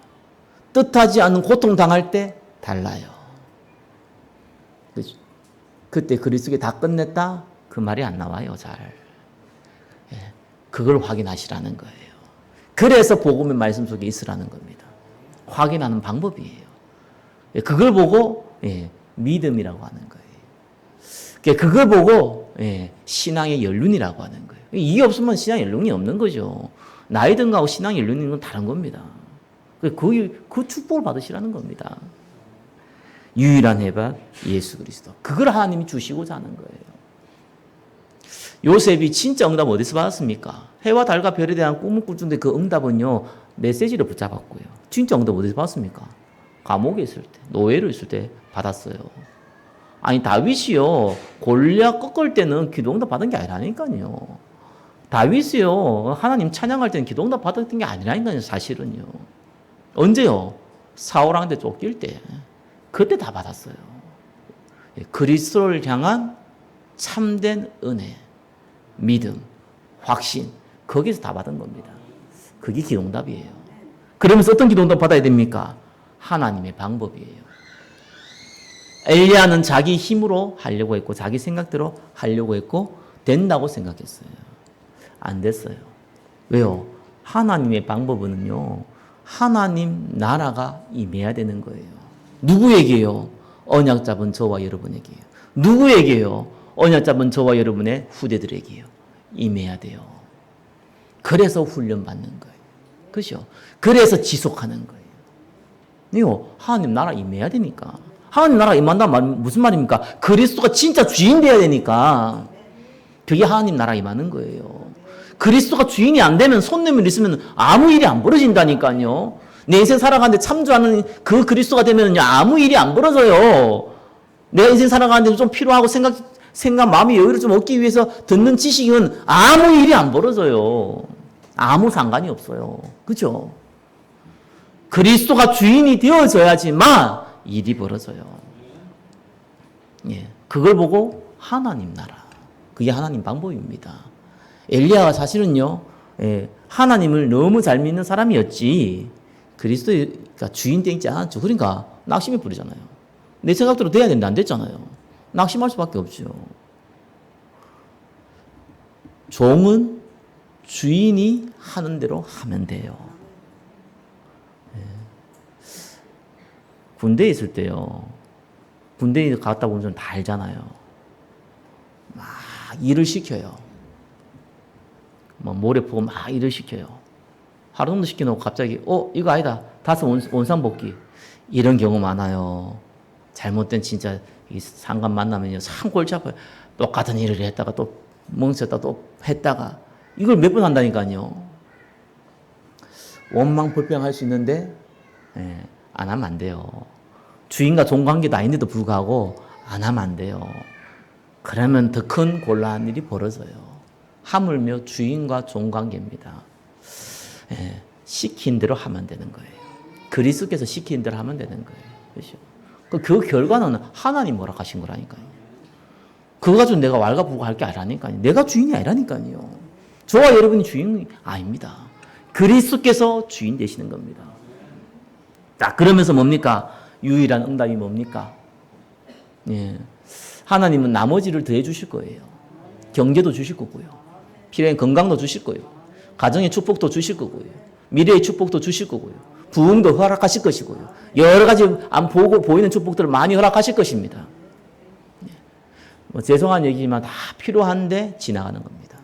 뜻하지 않는 고통 당할 때 달라요. 그렇죠? 그때 그리스도께 다 끝냈다? 그 말이 안 나와요, 잘. 그걸 확인하시라는 거예요. 그래서 복음의 말씀 속에 있으라는 겁니다. 확인하는 방법이에요. 그걸 보고 믿음이라고 하는 거예요. 그걸 보고 신앙의 연륜이라고 하는 거예요. 이게 없으면 신앙의 연륜이 없는 거죠. 나이 든 거하고 신앙의 연륜인 건 다른 겁니다. 그 축복을 받으시라는 겁니다. 유일한 해답 예수 그리스도. 그걸 하나님이 주시고자 하는 거예요. 요셉이 진짜 응답 어디서 받았습니까? 해와 달과 별에 대한 꿈을 꾸는데 그 응답은요, 메시지를 붙잡았고요. 진짜 응답 어디서 받았습니까? 감옥에 있을 때, 노예로 있을 때 받았어요. 아니, 다윗이요, 골리앗 꺾을 때는 기도 응답 받은 게 아니라니까요. 다윗이요, 하나님 찬양할 때는 기도 응답 받았던 게 아니라니까요, 사실은요. 언제요? 사울왕한테 쫓길 때. 그때 다 받았어요. 그리스도를 향한 참된 은혜, 믿음, 확신, 거기서 다 받은 겁니다. 그게 기도응답이에요. 그러면서 어떤 기도응답 받아야 됩니까? 하나님의 방법이에요. 엘리야는 자기 힘으로 하려고 했고 자기 생각대로 하려고 했고 된다고 생각했어요. 안 됐어요. 왜요? 하나님의 방법은요, 하나님 나라가 임해야 되는 거예요. 누구에게요? 언약 잡은 저와 여러분에게요. 누구에게요? 언약 잡은 저와 여러분의 후대들에게요. 임해야 돼요. 그래서 훈련받는 거예요. 그렇죠? 그래서 지속하는 거예요. 하나님 나라 임해야 되니까. 하나님 나라 임한다는 말은 무슨 말입니까? 그리스도가 진짜 주인 돼야 되니까. 그게 하나님 나라 임하는 거예요. 그리스도가 주인이 안 되면 손님을 있으면 아무 일이 안 벌어진다니까요. 내 인생 살아가는데 참조하는 그 그리스도가 되면 아무 일이 안 벌어져요. 내가 인생 살아가는데 좀 필요하고 생각, 마음의 여유를 좀 얻기 위해서 듣는 지식은 아무 일이 안 벌어져요. 아무 상관이 없어요. 그죠? 그리스도가 주인이 되어져야지만 일이 벌어져요. 그걸 보고 하나님 나라. 그게 하나님 방법입니다. 엘리야가 사실은요, 하나님을 너무 잘 믿는 사람이었지, 그리스도가 주인 되지 않았죠. 그러니까 낙심이 부리잖아요. 내 생각대로 돼야 되는데 안 됐잖아요. 낙심할 수밖에 없죠. 종은 주인이 하는 대로 하면 돼요. 군대에 있을 때요, 군대에 갔다 보면 다 알잖아요. 막 일을 시켜요. 막 모래 pu고 막 일을 시켜요. 하루 정도 시켜놓고 갑자기 이거 아니다, 다섯 원상복귀, 이런 경우 많아요. 잘못된 진짜 상관 만나면요, 상 골치 아파요. 똑같은 일을 했다가 또 멍쳤다 또 했다가 이걸 몇 번 한다니까요. 원망불평할 수 있는데 안 하면 안 돼요. 주인과 종 관계도 아닌데도 불구하고 안 하면 안 돼요. 그러면 더 큰 곤란한 일이 벌어져요. 하물며 주인과 종 관계입니다. 시킨 대로 하면 되는 거예요. 그리스도께서 시킨 대로 하면 되는 거예요. 그렇죠? 그 결과는 하나님 허락하신 거라니까요. 그거 가지고 내가 왈가불가 게 아니라니까요. 내가 주인이 아니라니까요. 저와 여러분이 주인이 아닙니다. 그리스도께서 주인 되시는 겁니다. 자, 그러면서 뭡니까? 유일한 응답이 뭡니까? 하나님은 나머지를 더해 주실 거예요. 경제도 주실 거고요. 필요한 건강도 주실 거예요. 가정의 축복도 주실 거고요. 미래의 축복도 주실 거고요. 부흥도 허락하실 것이고요. 여러 가지 안 보이는 축복들을 많이 허락하실 것입니다. 죄송한 얘기지만 다 필요한데 지나가는 겁니다.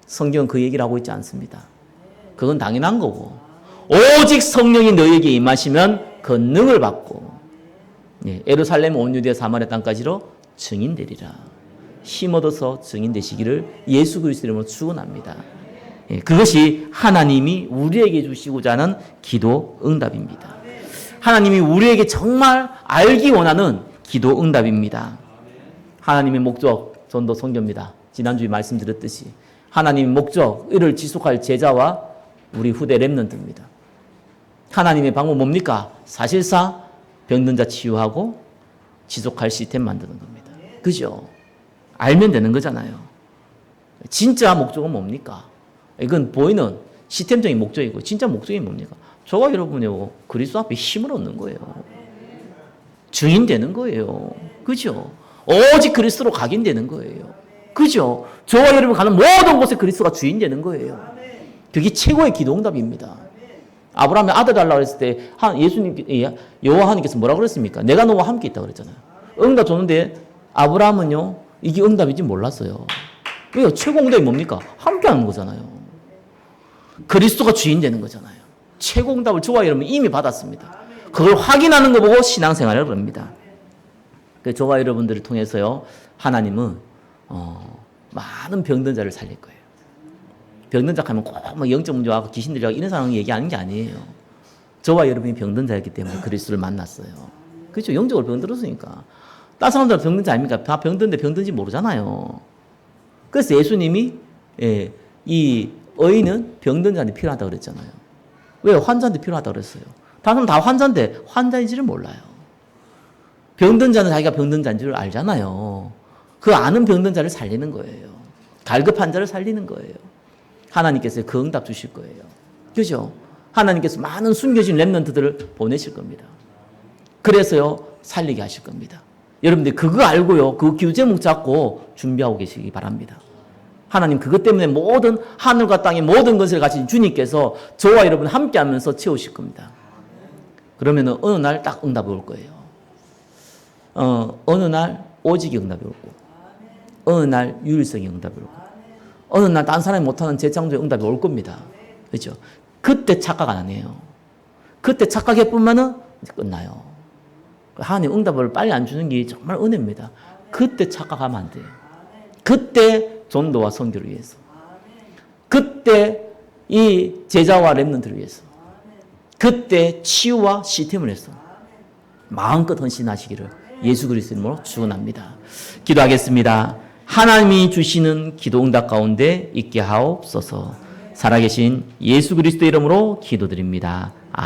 성경은 그 얘기를 하고 있지 않습니다. 그건 당연한 거고, 오직 성령이 너에게 임하시면 권능을 받고 예루살렘 온 유대 사마리아 땅까지로 증인되리라. 힘 얻어서 증인 되시기를 예수 그리스도 이름으로 축원합니다. 예, 그것이 하나님이 우리에게 주시고자 하는 기도 응답입니다. 하나님이 우리에게 정말 알기 원하는 기도 응답입니다. 하나님의 목적, 전도 선교입니다. 지난주에 말씀드렸듯이 하나님의 목적, 이를 지속할 제자와 우리 후대 렘넌트입니다. 하나님의 방법 뭡니까? 사실상 병든 자 치유하고 지속할 시스템 만드는 겁니다. 그죠? 알면 되는 거잖아요. 진짜 목적은 뭡니까? 이건 보이는 시스템적인 목적이고 진짜 목적이 뭡니까? 저와 여러분이 그리스도 앞에 힘을 얻는 거예요. 증인 되는 거예요. 그죠? 오직 그리스도로 각인되는 거예요. 그죠? 저와 여러분 가는 모든 곳에 그리스도가 주인 되는 거예요. 그게 최고의 기도응답입니다. 아브라함이 아들 달라고 했을 때 여호와 하나님께서 뭐라고 그랬습니까? 내가 너와 함께 있다고 그랬잖아요. 응답 줬는데 아브라함은요, 이게 응답인지 몰랐어요. 왜요? 최고 응답이 뭡니까? 함께 하는 거잖아요. 그리스도가 주인 되는 거잖아요. 최고 응답을 저와 여러분 이미 받았습니다. 그걸 확인하는 거 보고 신앙생활을 합니다. 저와 여러분들을 통해서요, 하나님은 많은 병든 자를 살릴 거예요. 병든 자 하면 꼭 막 영적 문제와 귀신 들려고 이런 상황 얘기하는 게 아니에요. 저와 여러분이 병든 자였기 때문에 그리스도를 만났어요. 그렇죠? 영적으로 병들었으니까. 다른 사람들은 병든 자 아닙니까? 다 병든데 병든지 모르잖아요. 그래서 예수님이 이 의인은 병든 자한테 필요하다고 그랬잖아요. 왜요? 환자한테 필요하다고 그랬어요. 다른 사람 다 환자인데 환자인지를 몰라요. 병든 자는 자기가 병든 자인 줄 알잖아요. 그 아는 병든 자를 살리는 거예요. 갈급한 자를 살리는 거예요. 하나님께서 그 응답 주실 거예요. 그죠? 하나님께서 많은 숨겨진 렘넌트들을 보내실 겁니다. 그래서요, 살리게 하실 겁니다. 여러분들 그거 알고요, 그 기도 제목 잡고 준비하고 계시기 바랍니다. 하나님 그것 때문에 모든 하늘과 땅의 모든 것을 가진 주님께서 저와 여러분 함께 하면서 채우실 겁니다. 그러면 어느 날 딱 응답이 올 거예요. 어느 날 오직의 응답이 오고, 어느 날 유일성의 응답이 오고, 어느 날 다른 사람이 못하는 재창조의 응답이 올 겁니다. 그렇죠? 그때 착각 안 해요. 그때 착각해보면은 끝나요. 하나님 응답을 빨리 안 주는 게 정말 은혜입니다. 그때 착각하면 안 돼요. 그때 전도와 선교를 위해서, 그때 이 제자와 렘넌트를 위해서, 그때 치유와 시스템을 해서 마음껏 헌신하시기를 예수 그리스도 이름으로 축원합니다. 기도하겠습니다. 하나님이 주시는 기도 응답 가운데 있게 하옵소서. 살아계신 예수 그리스도 이름으로 기도드립니다.